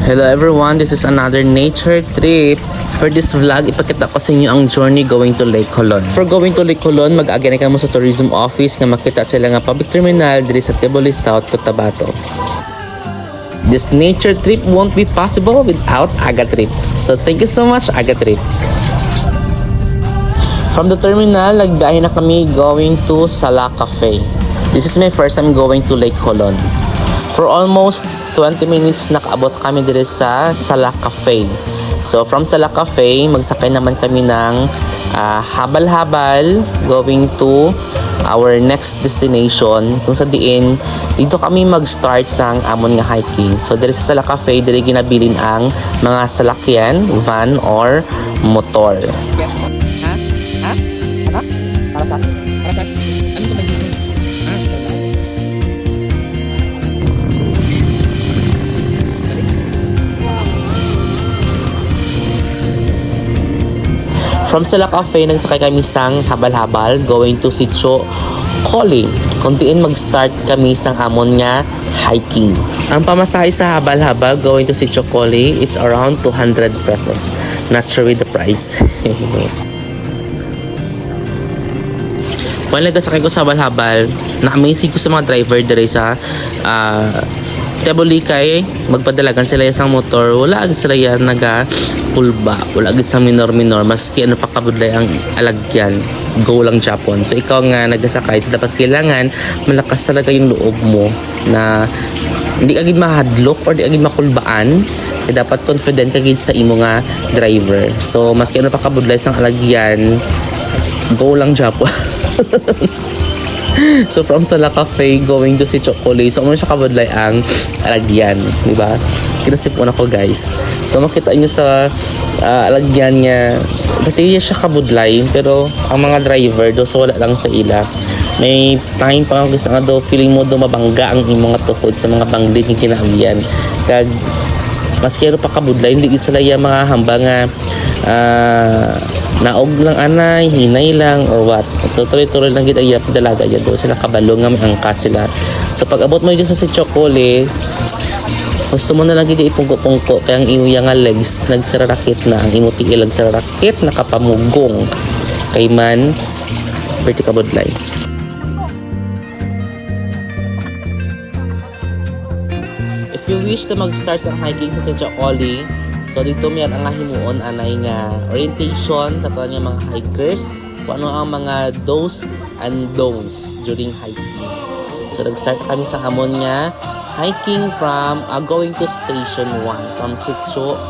Hello everyone, this is another nature trip. For this vlog, ipakita ko sa inyo ang journey going to Lake Colon. For going to Lake Colon, mag-agay ka mo sa tourism office nga makita sila nga public terminal diri sa Tiboli South, Cotabato. This nature trip won't be possible without Aga Trip. So thank you so much, Aga Trip. From the terminal, nagbiyahe na kami going to Sala Cafe. This is my first time going to Lake Colon. For almost 20 minutes nakaabot kami dire sa Sala Cafe. So from Sala Cafe, magsakay naman kami ng habal-habal going to our next destination kung sa diin dito kami mag-start sa amon nga hiking. So dire sa Sala Cafe, dire ginabilin ang mga salakyan, van or motor. Ha? Ano? Para sa? Ano ka dito? From Sala Cafe, nagsakay kami sang habal-habal going to Sitio Collie. Kuntiin mag-start kami sang amon nga hiking. Ang pamasahe sa habal-habal going to Sitio Collie is around 200 pesos. Not sure with the price. Kung nagsakay ko sa habal-habal, na-amazing ko sa mga driver dire sa Tiboli kay magpadalagan sila isang motor, wala agad sila yan naga-pulba, wala agad sa minor-minor, maski ano pa kabudlay ang alagyan, go lang Japon. So ikaw nga nagasakay, so dapat kailangan malakas talaga yung loob mo na hindi agad mahadlok or hindi agad makulbaan, kaya dapat confident ka agad sa imo nga driver. So maski ano pa kabudlay sang alagyan, go lang Japon. So from Sala Cafe going to Sitio Collie, so ano siya kabudlay ang alagyan, di ba? Kinasipon ako guys. So makita niyo sa alagyan niya, dati siya kabudlay, pero ang mga driver do so wala lang sa ila. May time pa ako sa do feeling mo do mabangga ang imong mga tuhod sa mga banglid ng kinaalagyan. Kag maski pa kabudlay, hindi sila ya mga hamba nga naog lang anay, hinay lang or what. So tuloy-tuloy lang gid ay dalaga ya do sila kabalo nga may angkas sila. So pag abot mo dito sa Sitio Collie, gusto mo na lang gid ipungko-pungko kaya ang imo nga legs nagsararakit na, ang imo tiil nagsararakit nakapamugong kay man pretty kabudlay. If you wish na mag-start sa hiking sa Sitio Collie, so dito may ang himuon anay nga orientation sa tanan nga mga hikers kung ano ang mga do's and don'ts during hiking. So nag-start kami sa hamon nga hiking from going to station 1 from Sitio.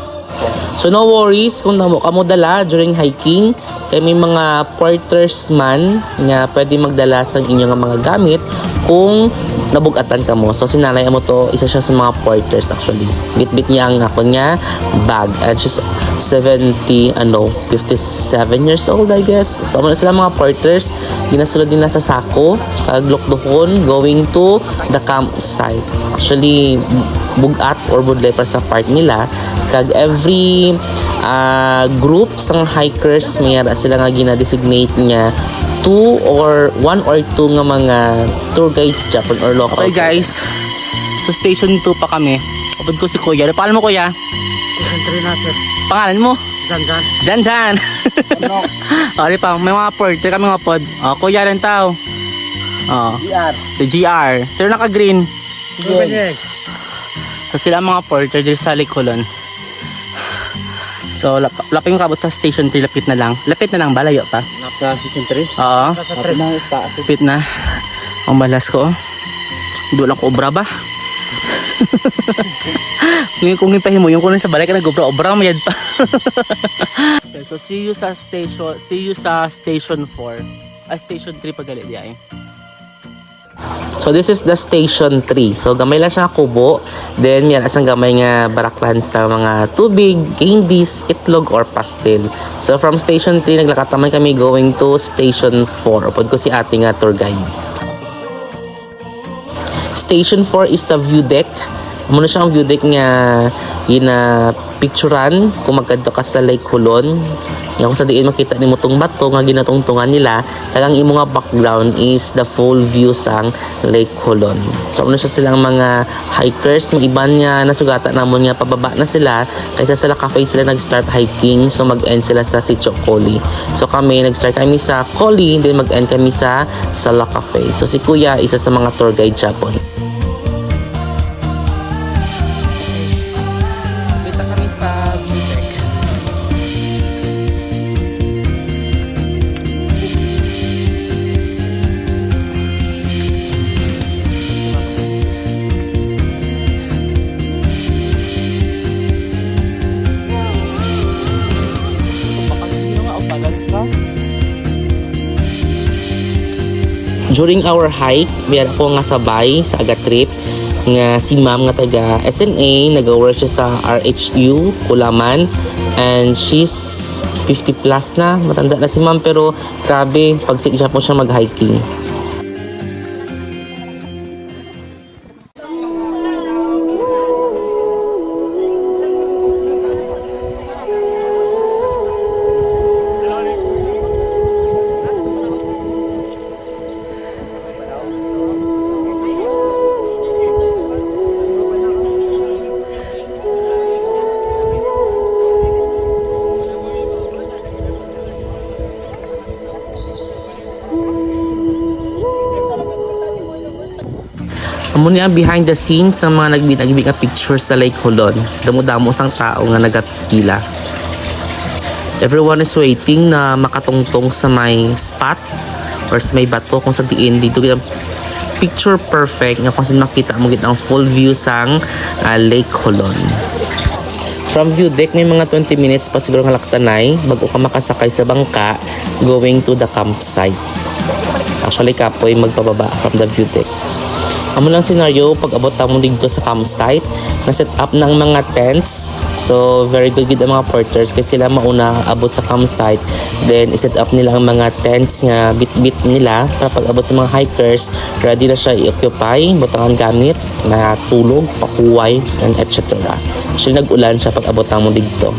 So no worries kung kamo dala during hiking, kay may mga porters man nga pwede magdala sa inyong mga gamit kung nabugatan ka mo. So sinalay mo to, isa siya sa mga porters actually. Bit-bit niya ang ako niya bag. And she's 57 years old I guess. So ano sila mga porters, ginasulod nila sa sako, glukduhon going to the campsite. Actually bugat or budlay para sa part nila. Kag every group sang hikers may sila nga gina-designate niya 1 or 2 nga mga tour guides Japan or local. Okay guys, sa station 2 pa kami. Upod ko si Kuya. Paano mo Kuya? Station 3 na sir. Pangalan mo? Jan. Okay pa, may mga porter kami mga pod. Kuya lang tao. GR. The GR. Sir naka-green. Yes. So sila mga porter dito sa Lake Colon. So lapit yung kabot sa station 3, lapit na lang ba, layo pa? Sa Station 3? Oo. Lapit na. Ang balas ko. Doon lang ko obra ba? Kung hipahin mo yung kunin sa balay ka nag-obra mayad pa. Okay, so see you sa station 4. Station 3 pagali diay. So this is the station 3. So gamay lang siya kubo. Then yan asang gamay nga baraklan sa mga tubig, candies, itlog or pastel. So from station 3 naglakad naman kami going to station 4. Upod ko si ate nga tour guide. Station 4 is the view deck. Muna siya ang view deck nga gina picturean kung magkadto ka sa Lake Hulon. Nga kung sa diin makita ni mo tong bato nga ginatungtungan nila, tagang imo nga background is the full view sang Lake Hulon. So ano siya silang mga hikers, mga iban nga nasugata namon nga pababa na sila kaysa sa La Cafe sila nag-start hiking, so mag-end sila sa Sitio Collie. So kami nag-start kami sa Collie, then mag-end kami sa La Cafe. So si Kuya isa sa mga tour guide Japon. Kita kami sa view deck. During our hike, may ako nga sabay sa aga trip nga si ma'am nga taga SNA, nag-work siya sa RHU, Kulaman, and she's 50 plus na, matanda na si ma'am pero grabe, pagsik siya po siya mag-hiking. Amo niya behind the scenes sa mga nagbinag picture sa Lake Hulon. Damo-damo sang tao nga nagapila. Everyone is waiting na makatungtong sa may spot or sa may bato kung sa diin dito ang picture perfect nga kung saan makita mo gid ang full view sang Lake Hulon. From view deck may mga 20 minutes pa siguro nga laktanay bago ka makasakay sa bangka going to the campsite. Actually kapoy magpababa from the view deck. Amo lang scenario pag abot mo dito sa campsite na set up ng mga tents. So very good ang mga porters kasi sila mauna abot sa campsite, then i-set up nila ang mga tents nga bit-bit nila para pag abot sa mga hikers ready na siya i-occupy, butangan gamit na tulog, pakuway and etc. So nag-ulan siya pag abot mo dito.